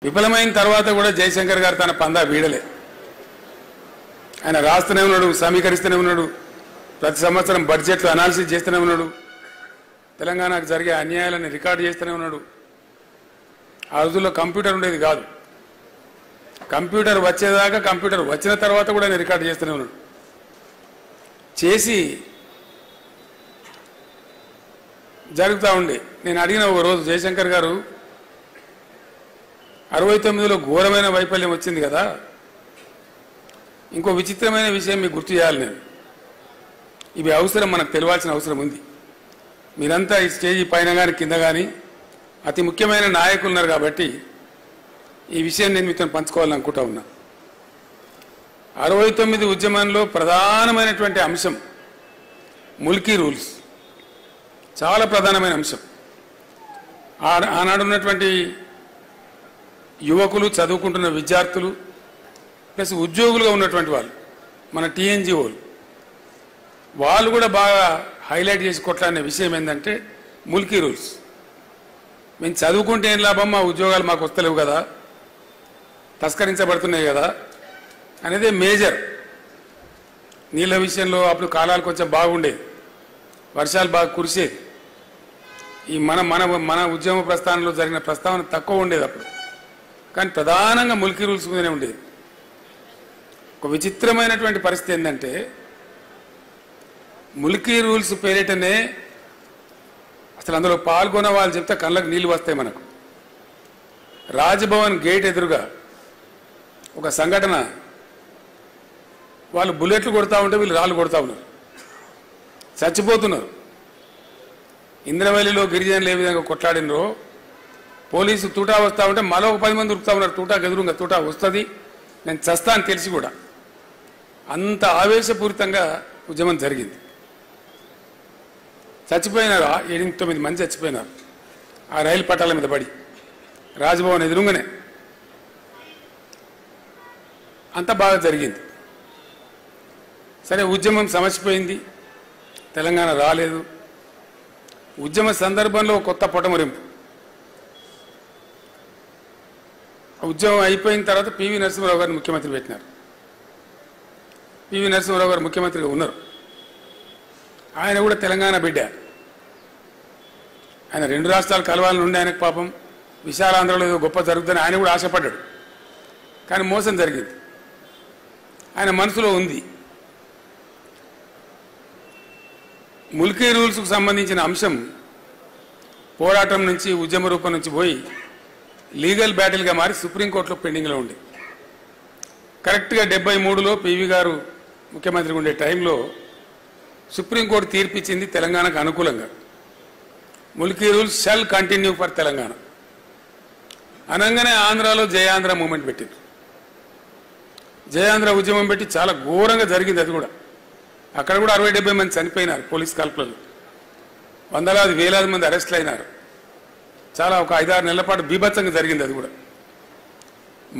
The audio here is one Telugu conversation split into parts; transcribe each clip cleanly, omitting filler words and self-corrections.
విఫలమైన తర్వాత కూడా జయశంకర్ గారు తన పందా వీడలే. ఆయన రాస్తూనే ఉన్నాడు, సమీకరిస్తూనే ఉన్నాడు, ప్రతి సంవత్సరం బడ్జెట్లు అనాలిసిస్ చేస్తూనే ఉన్నాడు, తెలంగాణకు జరిగే అన్యాయాలను రికార్డు చేస్తూనే ఉన్నాడు. ఆ రోజుల్లో కంప్యూటర్ ఉండేది కాదు. కంప్యూటర్ వచ్చేదాకా, కంప్యూటర్ వచ్చిన తర్వాత కూడా ఆయన రికార్డు చేస్తూనే ఉన్నాడు. చేసి జరుగుతూ ఉండే. నేను అడిగిన ఒక రోజు, జయశంకర్ గారు 69లో ఘోరమైన వైఫల్యం వచ్చింది కదా, ఇంకో విచిత్రమైన విషయం మీకు గుర్తు చేయాలి. నేను ఇవి అవసరం, మనకు తెలియాల్సిన అవసరం ఉంది. మీరంతా ఈ స్టేజీ పైన కానీ కింద కానీ అతి ముఖ్యమైన నాయకులు ఉన్నారు కాబట్టి ఈ విషయం నేను మీతో పంచుకోవాలనుకుంటా ఉన్నా. 69 ఉద్యమంలో ప్రధానమైనటువంటి అంశం ముల్కీ రూల్స్, చాలా ప్రధానమైన అంశం. ఆనాడున్నటువంటి యువకులు, చదువుకుంటున్న విద్యార్థులు, ప్లస్ ఉద్యోగులుగా ఉన్నటువంటి వాళ్ళు, మన టీఎన్జిఓలు, వాళ్ళు కూడా బాగా హైలైట్ చేసి కొట్లాడిన విషయం ఏంటంటే ముల్కీ రూల్స్. మేము చదువుకుంటే ఏం లాభం, మా ఉద్యోగాలు మాకు వస్తలేవు కదా, తస్కరించబడుతున్నాయి కదా అనేదే మేజర్. నీళ్ళ విషయంలో అప్పుడు కాలాలు కొంచెం బాగుండేది, వర్షాలు బాగా కురిసేది. ఈ మన మన మన ఉద్యమ ప్రస్థానంలో జరిగిన ప్రస్తావన తక్కువ ఉండేది అప్పుడు, కానీ ప్రధానంగా ముల్కీ రూల్స్ మీదనే ఉండేది. ఒక విచిత్రమైనటువంటి పరిస్థితి ఏంటంటే ముల్కీ రూల్స్ పేరిటనే అసలు అందులో పాల్గొన్న వాళ్ళు చెప్తే కళ్ళకు నీళ్ళు వస్తాయి మనకు. రాజ్భవన్ గేట్ ఎదురుగా ఒక సంఘటన, వాళ్ళు బుల్లెట్లు కొడతా ఉంటే వీళ్ళు రాళ్ళు కొడతా ఉన్నారు, చచ్చిపోతున్నారు. ఇంద్రవల్లిలో గిరిజనులు ఏ విధంగా కొట్లాడినరో, పోలీసు తూటా వస్తూ ఉంటే మరో 10 మంది ఉరుకుతా ఉన్నారు, తూటా ఎదురుగా తూటా వస్తుంది, నేను చస్తా అని తెలిసి కూడా. అంత ఆవేశపూరితంగా ఉద్యమం జరిగింది. చచ్చిపోయినారు, 8-9 మంది చచ్చిపోయినారు ఆ రైలు పట్టాల మీద పడి, రాజ్భవన్ ఎదురుగానే. అంత బాగా జరిగింది. సరే, ఉద్యమం సమసిపోయింది, తెలంగాణ రాలేదు. ఉద్యమ సందర్భంలో కొత్త పొటమరింపు. ఉద్యమం అయిపోయిన తర్వాత పివి నరసింహారావు గారిని ముఖ్యమంత్రి పెట్టినారు. పివి నరసింహారావు గారు ముఖ్యమంత్రిగా ఉన్నారు. ఆయన కూడా తెలంగాణ బిడ్డ. ఆయన 2 రాష్ట్రాలు కలవాలని ఉండే ఆయనకు పాపం, విశాలాంధ్రలో ఏదో గొప్ప జరుగుతుందని ఆయన కూడా ఆశపడ్డాడు. కానీ మోసం జరిగింది, ఆయన మనసులో ఉంది. ముల్కీ రూల్స్కు సంబంధించిన అంశం పోరాటం నుంచి, ఉద్యమ రూపం నుంచి పోయి లీగల్ బ్యాటిల్గా మారి సుప్రీంకోర్టులో పెండింగ్లో ఉంది. కరెక్ట్గా 73లో పివి గారు ముఖ్యమంత్రిగా ఉండే టైంలో సుప్రీంకోర్టు తీర్పిచ్చింది తెలంగాణకు అనుకూలంగా. Mulki rules shall continue for Telangana అనగానే ఆంధ్రాలో జయాంధ్ర మూమెంట్ పెట్టింది. జయాంధ్ర ఉద్యమం పెట్టి చాలా ఘోరంగా జరిగింది. అది కూడా అక్కడ కూడా 60-70 మంది చనిపోయినారు పోలీస్ కాల్పులలో, వందలాది వేలాది మంది అరెస్టులు అయినారు. చాలా ఒక 5-6 నెలల పాటు బీభత్సంగా జరిగింది. అది కూడా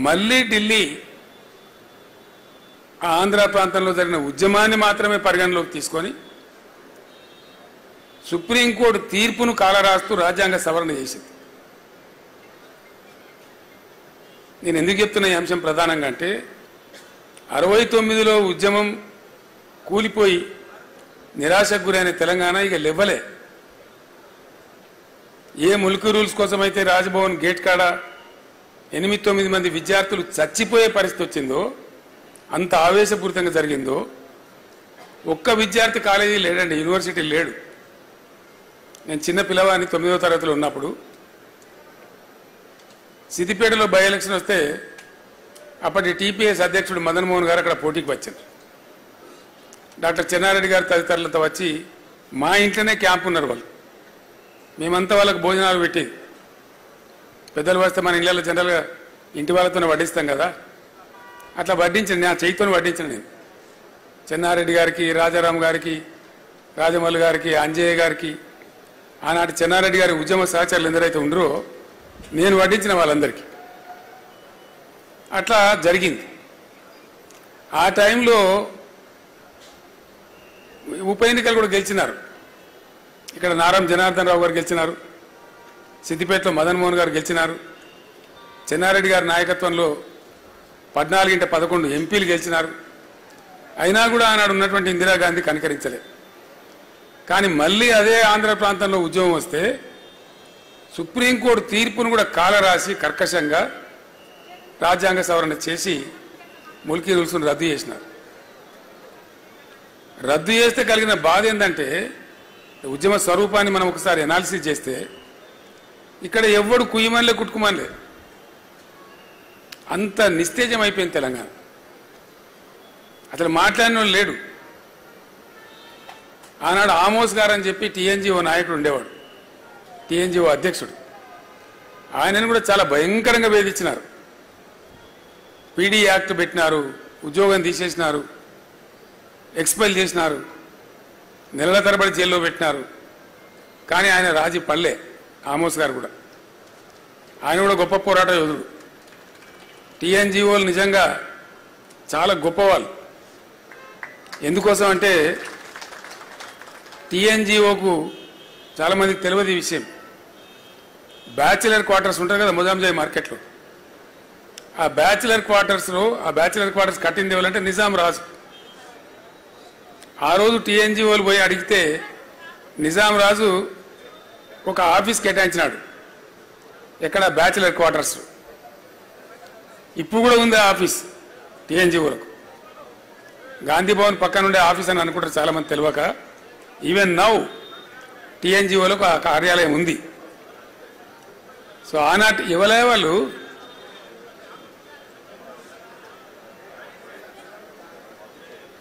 మళ్ళీ ఢిల్లీ ఆ ఆంధ్ర ప్రాంతంలో జరిగిన ఉద్యమాన్ని మాత్రమే పరిగణలోకి తీసుకొని సుప్రీంకోర్టు తీర్పును కాలరాస్తూ రాజ్యాంగ సవరణ చేసింది. నేను ఎందుకు చెప్తున్నా ఈ అంశం ప్రధానంగా అంటే 69లో ఉద్యమం కూలిపోయి నిరాశకు గురైన తెలంగాణ ఇక లెవ్వలే. ఏ ముల్కీ రూల్స్ కోసమైతే రాజ్భవన్ గేట్ కాడ 8-9 మంది విద్యార్థులు చచ్చిపోయే పరిస్థితి వచ్చిందో, అంత ఆవేశపూరితంగా జరిగిందో, ఒక్క విద్యార్థి కాలేజీ లేడండి, యూనివర్సిటీ లేడు. నేను చిన్న పిల్లవాడిని 9వ తరగతిలో ఉన్నప్పుడు సిద్దిపేటలో బై ఎలక్షన్ వస్తే అప్పటి టీపీఎస్ అధ్యక్షుడు మదన్ మోహన్ గారు అక్కడ పోటీకి వచ్చారు. డాక్టర్ చెన్నారెడ్డి గారు తదితరులతో వచ్చి మా ఇంట్లోనే క్యాంప్ ఉన్నారు వాళ్ళు. మేమంతా వాళ్ళకు భోజనాలు పెట్టేది. పెద్దలు వస్తే మన ఇళ్ళలో జనరల్గా ఇంటి వాళ్ళతోనే వడ్డిస్తాం కదా, అట్లా వడ్డించండి, నా చేయితోనే వడ్డించండి. నేను చెన్నారెడ్డి గారికి, రాజారాం గారికి, రాజమల్లు గారికి, అంజయ్య గారికి, ఆనాటి చెన్నారెడ్డి గారి ఉద్యమ సహచరులు ఎందరైతే ఉండరో నేను వడ్డించిన వాళ్ళందరికీ. అట్లా జరిగింది. ఆ టైంలో ఉప ఎన్నికలు కూడా గెలిచినారు. ఇక్కడ నారం జనార్దన్ రావు గారు గెలిచినారు, సిద్దిపేటలో మదన్ మోహన్ గారు గెలిచినారు, చెన్నారెడ్డి గారి నాయకత్వంలో 14-11 ఎంపీలు గెలిచినారు. అయినా కూడా ఆనాడు ఉన్నటువంటి ఇందిరాగాంధీ కనికరించలే. కానీ మళ్ళీ అదే ఆంధ్ర ప్రాంతంలో ఉద్యమం వస్తే సుప్రీంకోర్టు తీర్పును కూడా కాలరాసి కర్కశంగా రాజ్యాంగ సవరణ చేసి ముల్కీ రూల్స్ను రద్దు చేసినారు. రద్దు చేస్తే కలిగిన బాధ ఏంటంటే ఉద్యమ స్వరూపాన్ని మనం ఒకసారి అనాలిసిస్ చేస్తే ఇక్కడ ఎవ్వడు కుయ్యమనిలే కుట్టుకుమనిలే, అంత నిస్తేజం అయిపోయింది తెలంగాణ. అసలు మాట్లాడిన వాళ్ళు లేడు. ఆనాడు ఆమోస్ గారు అని చెప్పి టీఎన్జిఓ నాయకుడు ఉండేవాడు, టీఎన్జిఓ అధ్యక్షుడు. ఆయనను కూడా చాలా భయంకరంగా వేధించినారు. పీడీ యాక్ట్ పెట్టినారు, ఉద్యోగం తీసేసినారు, ఎక్స్పెల్ చేసినారు, నెలల తరబడి జైల్లో పెట్టినారు. కానీ ఆయన రాజీ పల్లె. ఆమోస్ గారు కూడా, ఆయన కూడా గొప్ప పోరాట యోధుడు. టీఎన్జిఓలు నిజంగా చాలా గొప్పవాళ్ళు. ఎందుకోసం అంటే టీఎన్జిఓకు చాలామందికి తెలియదు ఈ విషయం. బ్యాచిలర్ క్వార్టర్స్ ఉంటారు కదా మొజాంజాయి మార్కెట్లో, ఆ బ్యాచిలర్ క్వార్టర్స్ కట్టింది ఎవరంటే నిజాం రాజు. ఆ రోజు టీఎన్జిఓలు పోయి అడిగితే నిజాం రాజు ఒక ఆఫీస్ కేటాయించినాడు. ఎక్కడ? Bachelor quarters. ఇప్పుడు కూడా ఉంది ఆ ఆఫీస్ టీఎన్జిఓలకు. గాంధీ భవన్ పక్కన ఉండే ఆఫీస్ అని అనుకుంటారు చాలామంది తెలియక. ఈవెన్ నౌ టీఎన్జిఓలకు ఆ కార్యాలయం ఉంది. సో ఆనాటి ఎవరే వాళ్ళు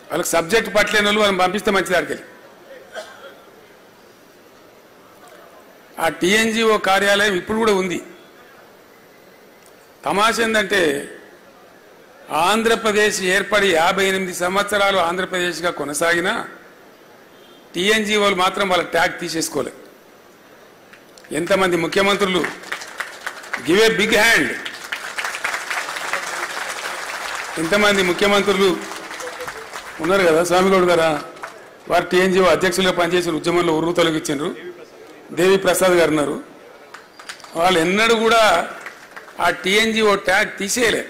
వాళ్ళకి సబ్జెక్ట్ పట్టలేని వాళ్ళు వాళ్ళని పంపిస్తే మంచిది. అక్కడికి ఆ టీఎన్జిఓ కార్యాలయం ఇప్పుడు కూడా ఉంది. తమాష ఏంటంటే ఆంధ్రప్రదేశ్ ఏర్పడి 58 సంవత్సరాలు ఆంధ్రప్రదేశ్గా కొనసాగినా టీఎన్జిఓలు మాత్రం వాళ్ళ ట్యాగ్ తీసేసుకోలేదు. ఎంతమంది ముఖ్యమంత్రులు, గివ్ ఏ బిగ్ హ్యాండ్, ఎంతమంది ముఖ్యమంత్రులు ఉన్నారు కదా. స్వామిగౌడ్ గారా వారు టీఎన్జిఓ అధ్యక్షులుగా పనిచేసిన ఉద్యమంలో ఉరువు తొలగించారు. దేవి ప్రసాద్ గారు ఉన్నారు. వాళ్ళు ఎన్నడూ కూడా ఆ టీఎన్జిఓ ట్యాగ్ తీసేయలే.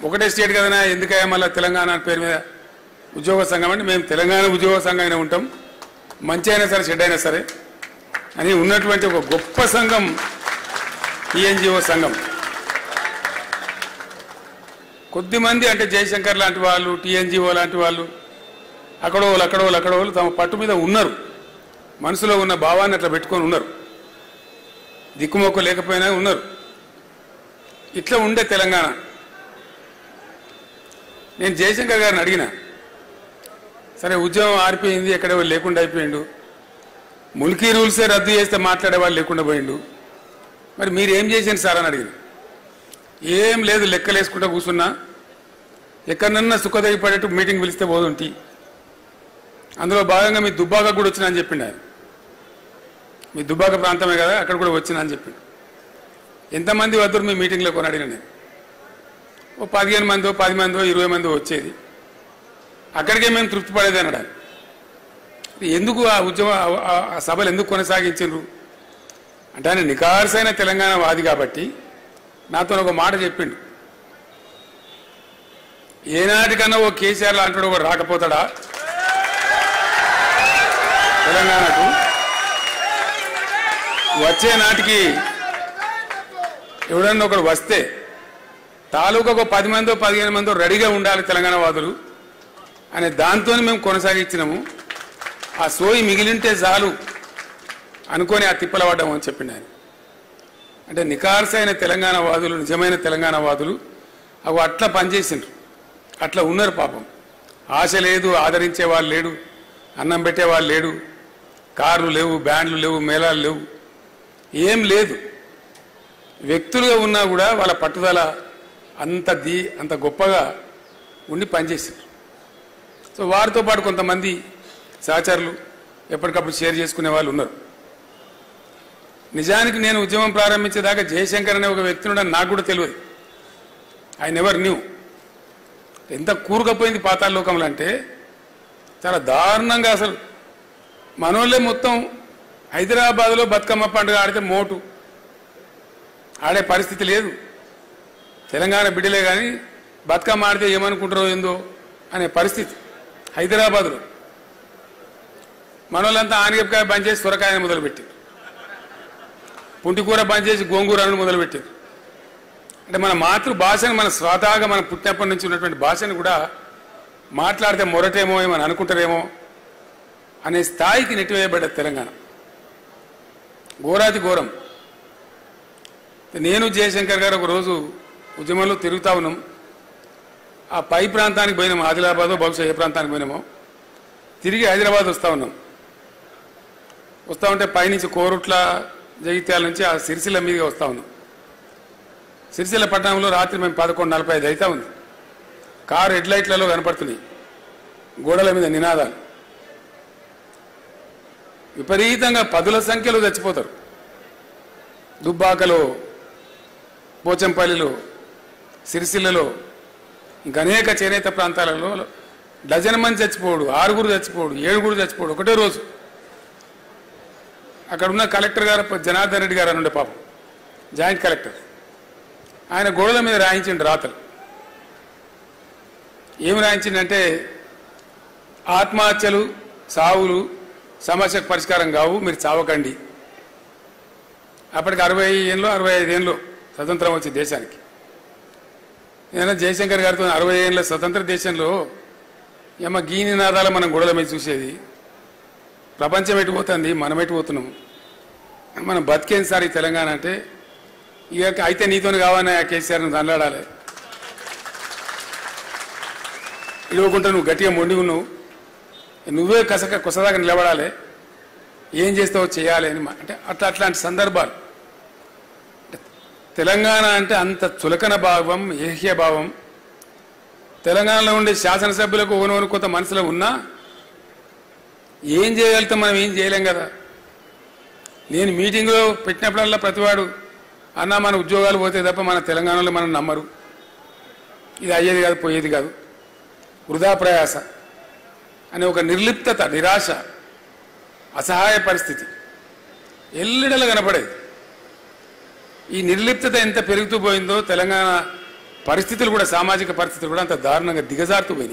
ఒకటే స్టేట్ కదనా, ఎందుకయ్యా మళ్ళీ తెలంగాణ పేరు మీద ఉద్యోగ సంఘం అంటే మేము తెలంగాణ ఉద్యోగ సంఘంగానే ఉంటాం, మంచి అయినా సరే చెడ్డ అయినా సరే అని ఉన్నటువంటి ఒక గొప్ప సంఘం టీఎన్జిఓ సంఘం. కొద్దిమంది అంటే జయశంకర్ లాంటి వాళ్ళు, టీఎన్జిఓ లాంటి వాళ్ళు అక్కడోళ్ళు తమ పట్టు మీద ఉన్నారు. మనసులో ఉన్న భావాన్ని అట్లా పెట్టుకొని ఉన్నారు. దిక్కుమొక్కు లేకపోయినా ఉన్నారు. ఇట్లా ఉండే తెలంగాణ. నేను జయశంకర్ గారిని అడిగిన, సరే ఉద్యమం ఆరిపోయింది, ఎక్కడో లేకుండా అయిపోయిండు, ముల్కీ రూల్సే రద్దు చేస్తే మాట్లాడేవాళ్ళు లేకుండా పోయిండు, మరి మీరేం చేసింది సార్ అని అడిగిన. ఏం లేదు, లెక్కలేసుకుంటా కూర్చున్నా, ఎక్కడన్నా సుఖదగి పడేట్టు మీటింగ్ పిలిస్తే పోదుంటి, అందులో భాగంగా మీ దుబ్బాక కూడా వచ్చినా అని చెప్పిండు ఆయన. మీ దుబ్బాక ప్రాంతమే కదా, అక్కడ కూడా వచ్చినా అని చెప్పిండు. ఎంతమంది వద్దరు మీ మీటింగ్లో కొని అడిగిన నేను. ఓ 15 మందో 10 మందో 20 మందో వచ్చేది. అక్కడికే మేము తృప్తి పడేది అన్నాడు. ఎందుకు ఆ ఉద్యమ ఆ సభలు ఎందుకు కొనసాగించారు అంటే ఆయన నికార్సైన తెలంగాణ వాది కాబట్టి నాతో ఒక మాట చెప్పిండు. ఏనాటికన్నా ఓ కేసీఆర్ లాంటి ఒకడు రాకపోతాడా తెలంగాణకు? వచ్చే నాటికి ఎవడన్నా ఒకడు వస్తే తాలూకాకు 10 మందో 15 మందో రెడీగా ఉండాలి తెలంగాణ వాదులు అనే దాంతో మేము కొనసాగించినాము. ఆ సోయి మిగిలింటే చాలు అనుకొని ఆ తిప్పల పడ్డాము అని చెప్పిండు ఆయన. అంటే నికార్సైన తెలంగాణ వాదులు, నిజమైన తెలంగాణ వాదులు అవి అట్లా పనిచేసిండ్రు, అట్లా ఉన్నారు. పాపం ఆశ లేదు, ఆదరించే వాళ్ళు లేడు, అన్నం పెట్టేవాళ్ళు లేడు, కార్లు లేవు, బ్యాండ్లు లేవు, మేళాలు లేవు, ఏం లేదు. వ్యక్తులుగా ఉన్నా కూడా వాళ్ళ పట్టుదల అంత గొప్పగా ఉండి పనిచేసారు. సో వారితో పాటు కొంతమంది సహచరులు ఎప్పటికప్పుడు షేర్ చేసుకునే వాళ్ళు ఉన్నారు. నిజానికి నేను ఉద్యమం ప్రారంభించేదాకా జయశంకర్ అనే ఒక వ్యక్తి ఉండని నాకు కూడా తెలియదు. I never knew. ఎంత కూరుకపోయింది పాతాళ లోకంలో అంటే చాలా దారుణంగా. అసలు మనోళ్ళే మొత్తం హైదరాబాద్లో బతుకమ్మ పండుగ ఆడితే మోటు, ఆడే పరిస్థితి లేదు. తెలంగాణ బిడ్డలే కానీ బతుకమ్మ ఆడితే ఏమనుకుంటారో ఏందో అనే పరిస్థితి. హైదరాబాద్లో మనోళ్ళంతా ఆనగపకాయ బంద్ చేసి సొరకాయని మొదలుపెట్టారు, పుంటికూర బంద్ చేసి గోంగూరను మొదలుపెట్టారు. అంటే మన మాతృభాషను, మన స్వతహాగా మనం పుట్టినప్పటి నుంచి ఉన్నటువంటి భాషను కూడా మాట్లాడితే మొరటేమో ఏమని అనుకుంటారేమో అనే స్థాయికి నెట్టివేయబడ్డది తెలంగాణ. ఘోరాతి ఘోరం. నేను జయశంకర్ గారు ఒకరోజు ఉద్యమంలో తిరుగుతా ఉన్నాం. ఆ పై ప్రాంతానికి పోయినాము, ఆదిలాబాద్ బహుశా ఏ ప్రాంతానికి పోయినామో. తిరిగి హైదరాబాద్ వస్తూ ఉన్నాం. వస్తూ ఉంటే పైనుంచి కోరుట్ల జగిత్యాల నుంచి ఆ సిరిసిల్ల మీదుగా వస్తూ ఉన్నాం. సిరిసిల్ల పట్టణంలో రాత్రి మేము 11:45 అవుతా ఉంది. కారు హెడ్ లైట్లలో కనపడుతున్నాయి, గోడల మీద నినాదాలు. విపరీతంగా పదుల సంఖ్యలో చచ్చిపోతారు. దుబ్బాకలో, పోచంపల్లిలో, సిరిసిల్లలో, ఇంకా అనేక చేనేత ప్రాంతాలలో డజన్ మంది చచ్చిపోడు, 6 చచ్చిపోడు, 7 చచ్చిపోడు ఒకటే రోజు. అక్కడ ఉన్న కలెక్టర్ గారు జనార్దన్ రెడ్డి గారు అని ఉండే పాపం, జాయింట్ కలెక్టర్. ఆయన గోడల మీద రాయించిండు రాతలు. ఏమి రాయించిందంటే ఆత్మహత్యలు, సావులు సమస్యకు పరిష్కారం కావు, మీరు చావకండి. అప్పటికి 60 ఏళ్ళు 65 ఏళ్ళు స్వతంత్రం వచ్చి దేశానికి. నేను జయశంకర్ గారితో 60 ఏళ్ళ స్వతంత్ర దేశంలో ఏమో గీ నినాదాలు మనం గోడల మీద చూసేది. ప్రపంచం ఎటుపోతుంది, మనం ఎటుపోతున్నాం, మనం బతికేం సార్ ఈ తెలంగాణ అంటే. ఇక అయితే నీతో కావాలని కేసీఆర్ నువ్వు దండాడాలి, ఇవ్వకుండా నువ్వు గట్టిగా మొండి ఉన్నావు, నువ్వే కొసదాకా నిలబడాలి, ఏం చేస్తావో చేయాలి అని. అంటే అట్లాంటి సందర్భాలు. తెలంగాణ అంటే అంత చులకన భావం, ఏహ్య భావం. తెలంగాణలో ఉండే శాసనసభ్యులకు ఓనోను కొంత మనసులో ఉన్నా ఏం చేయగలుగుతాం, మనం ఏం చేయలేం కదా. నేను మీటింగ్లో పెట్టినప్పుడల్లా ప్రతివాడు అన్నా మన ఉద్యోగాలు పోతే తప్ప మన తెలంగాణలో మనం నమ్మరు, ఇది అయ్యేది కాదు పోయేది కాదు, వృధా ప్రయాస అనే ఒక నిర్లిప్తత, నిరాశ, అసహాయ పరిస్థితి ఎల్లడలా కనపడేది. ఈ నిర్లిప్తత ఎంత పెరుగుతూ పోయిందో తెలంగాణ పరిస్థితులు కూడా, సామాజిక పరిస్థితులు కూడా అంత దారుణంగా దిగజారుతూ పోయినాయి.